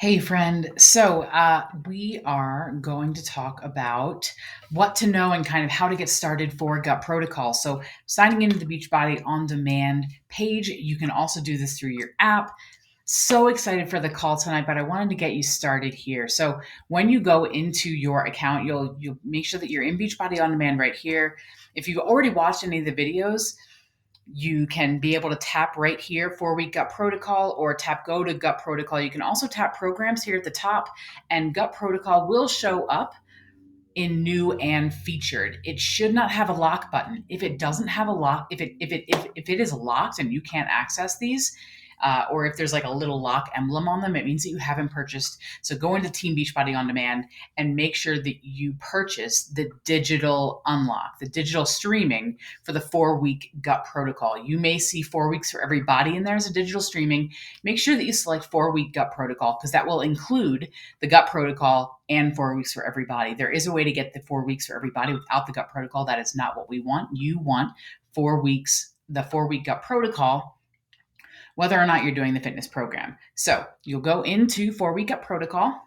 Hey, friend. We are going to talk about what to know and kind of how to get started for gut protocol. So, signing into the Beachbody On Demand page, you can also do this through your app. So excited for the call tonight, but I wanted to get you started here. So, when you go into your account, you'll make sure that you're in Beachbody On Demand right here. If you've already watched any of the videos, you can be able to tap right here, 4 week gut protocol, or tap go to gut protocol. You can also tap programs here at the top, and gut protocol will show up in new and featured. It should not have a lock button. If it doesn't have a lock, if it is locked and you can't access these, or if there's like a little lock emblem on them, it means that you haven't purchased. So go into Team Beachbody On Demand and make sure that you purchase the digital unlock, the digital streaming for the 4 week gut protocol. You may see 4 weeks for everybody in there as a digital streaming. Make sure that you select 4 week gut protocol because that will include the gut protocol and 4 weeks for everybody. There is a way to get the 4 weeks for everybody without the gut protocol. That is not what we want. You want 4 weeks, the 4 week gut protocol, whether or not you're doing the fitness program. So you'll go into 4 week gut protocol.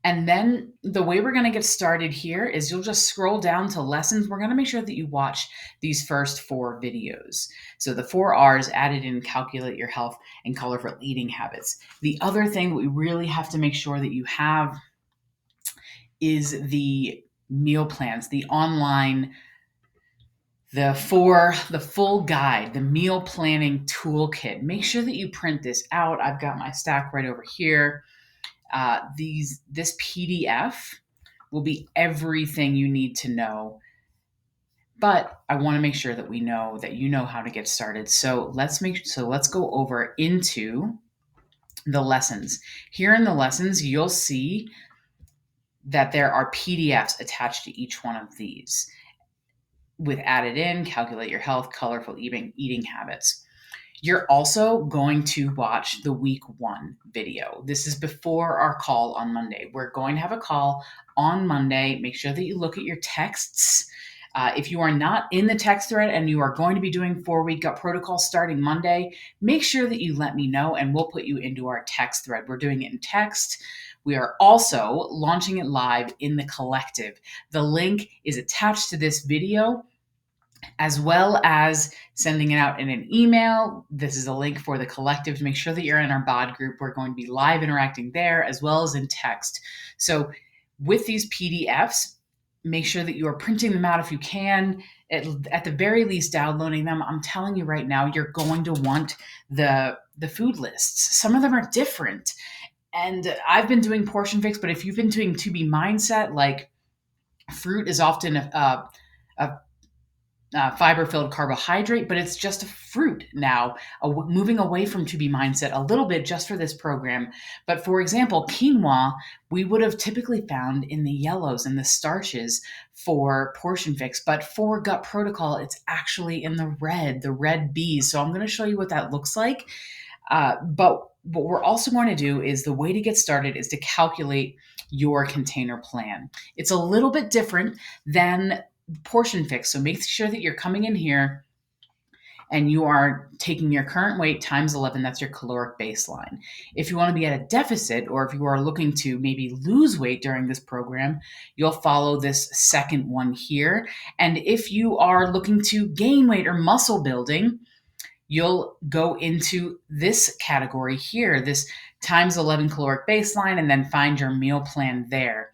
And then the way we're going to get started here is you'll just scroll down to lessons. We're going to make sure that you watch these first 4 videos. So the 4 R's added in: calculate your health and colorful eating habits. The other thing we really have to make sure that you have is the meal plans, the online, the full guide, the meal planning toolkit. Make sure that you print this out. I've got my stack right over here. This PDF will be everything you need to know. But I want to make sure that we know that you know how to get started. So let's go over into the lessons. Here in the lessons, you'll see that there are PDFs attached to each one of these with added in: calculate your health, colorful eating habits. You're also going to watch the week 1 video. This is before our call on Monday. We're going to have a call on Monday. Make sure that you look at your texts. If you are not in the text thread and you are going to be doing 4 week gut protocol starting Monday, make sure that you let me know and we'll put you into our text thread. We're doing it in text. We are also launching it live in the collective. The link is attached to this video, as well as sending it out in an email. This is a link for the collective to make sure that you're in our bod group. We're going to be live interacting there as well as in text. So with these PDFs, make sure that you are printing them out if you can. At the very least, downloading them. I'm telling you right now, you're going to want the food lists. Some of them are different. And I've been doing portion fix, but if you've been doing to be mindset, like fruit is often a fiber-filled carbohydrate, but it's just a fruit now, moving away from to be mindset a little bit just for this program. But for example, quinoa, we would have typically found in the yellows and the starches for portion fix, but for gut protocol, it's actually in the red bees. So I'm going to show you what that looks like. But what we're also going to do is, the way to get started is to calculate your container plan. It's a little bit different than portion fix. So make sure that you're coming in here and you are taking your current weight times 11. That's your caloric baseline. If you want to be at a deficit, or if you are looking to maybe lose weight during this program, you'll follow this second one here. And if you are looking to gain weight or muscle building, you'll go into this category here, this times 11 caloric baseline, and then find your meal plan there.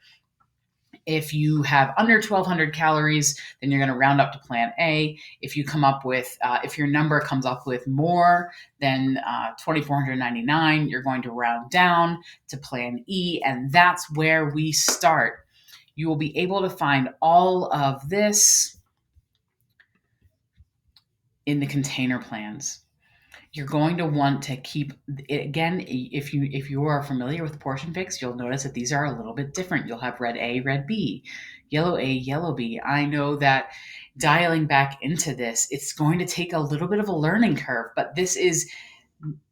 If you have under 1,200 calories, then you're going to round up to plan A. If you come up with, if your number comes up with more than 2,499, you're going to round down to plan E, and that's where we start. You will be able to find all of this in the container plans. You're going to want to keep it, again, if you are familiar with portion fix, you'll notice that these are a little bit different. You'll have red A, red B, yellow A, yellow B. I know that dialing back into this, it's going to take a little bit of a learning curve, but this is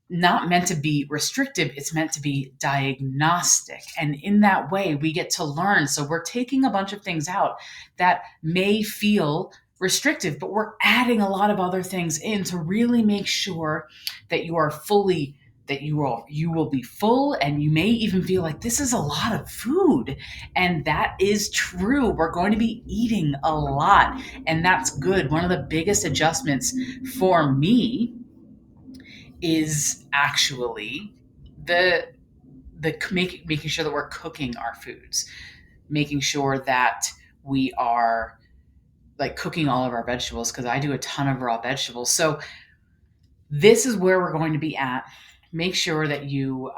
not meant to be restrictive. It's meant to be diagnostic. And in that way, we get to learn. So we're taking a bunch of things out that may feel restrictive, but we're adding a lot of other things in to really make sure that you are fully that you will be full, and you may even feel like this is a lot of food. And that is true. We're going to be eating a lot, and that's good. One of the biggest adjustments for me is actually the making sure that we're cooking our foods, making sure that we are like cooking all of our vegetables, because I do a ton of raw vegetables. So this is where we're going to be at. Make sure that you,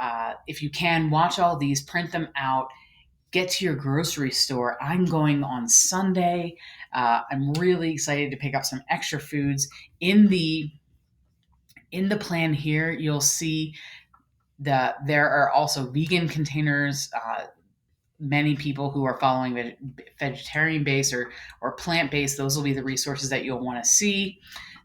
if you can, watch all these, print them out, get to your grocery store. I'm going on Sunday. I'm really excited to pick up some extra foods in the plan here. You'll see that there are also vegan containers. Many people who are following vegetarian based or plant based, those will be the resources that you'll want to see.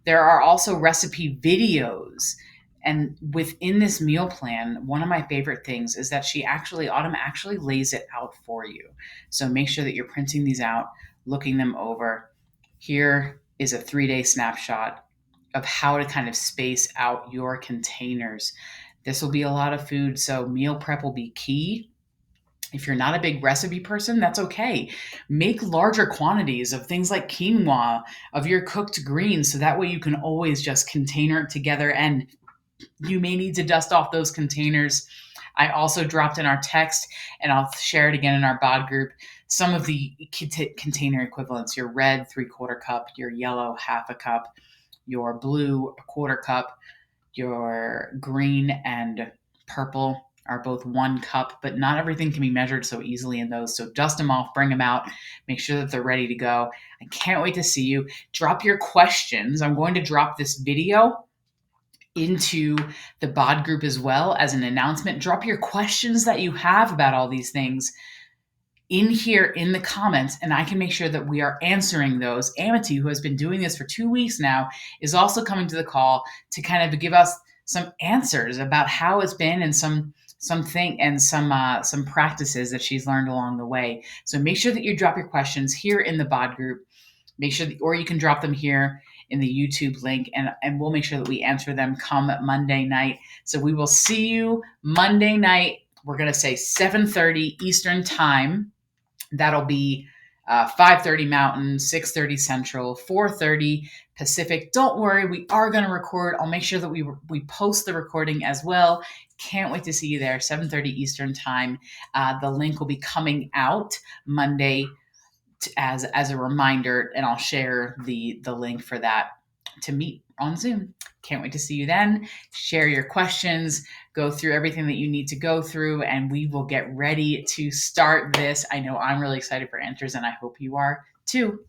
There are also recipe videos. And within this meal plan, one of my favorite things is that Autumn actually lays it out for you. So make sure that you're printing these out, looking them over. Here is a 3-day snapshot of how to kind of space out your containers. This will be a lot of food, so meal prep will be key. If you're not a big recipe person, that's okay. Make larger quantities of things like quinoa, of your cooked greens, so that way you can always just container it together, and you may need to dust off those containers. I also dropped in our text, and I'll share it again in our bod group, some of the container equivalents: your red 3/4 cup, your yellow 1/2 cup, your blue 1/4 cup, your green and purple are both 1 cup, but not everything can be measured so easily in those. So dust them off, bring them out, make sure that they're ready to go. I can't wait to see you. Drop your questions. I'm going to drop this video into the bod group as well as an announcement. Drop your questions that you have about all these things in here in the comments, and I can make sure that we are answering those. Amity, who has been doing this for 2 weeks now, is also coming to the call to kind of give us some answers about how it's been, and some practices that she's learned along the way. So make sure that you drop your questions here in the bod group. Make sure that, or you can drop them here in the YouTube link, and we'll make sure that we answer them come Monday night. So we will see you Monday night. We're going to say 7:30 Eastern time. That'll be 5:30 Mountain, 6:30 Central, 4:30 Pacific. Don't worry, we are going to record. I'll make sure that we post the recording as well. Can't wait to see you there, 7:30 Eastern time. The link will be coming out Monday as a reminder, and I'll share the link for that to meet on Zoom. Can't wait to see you then. Share your questions, go through everything that you need to go through, and we will get ready to start this. I know I'm really excited for answers, and I hope you are too.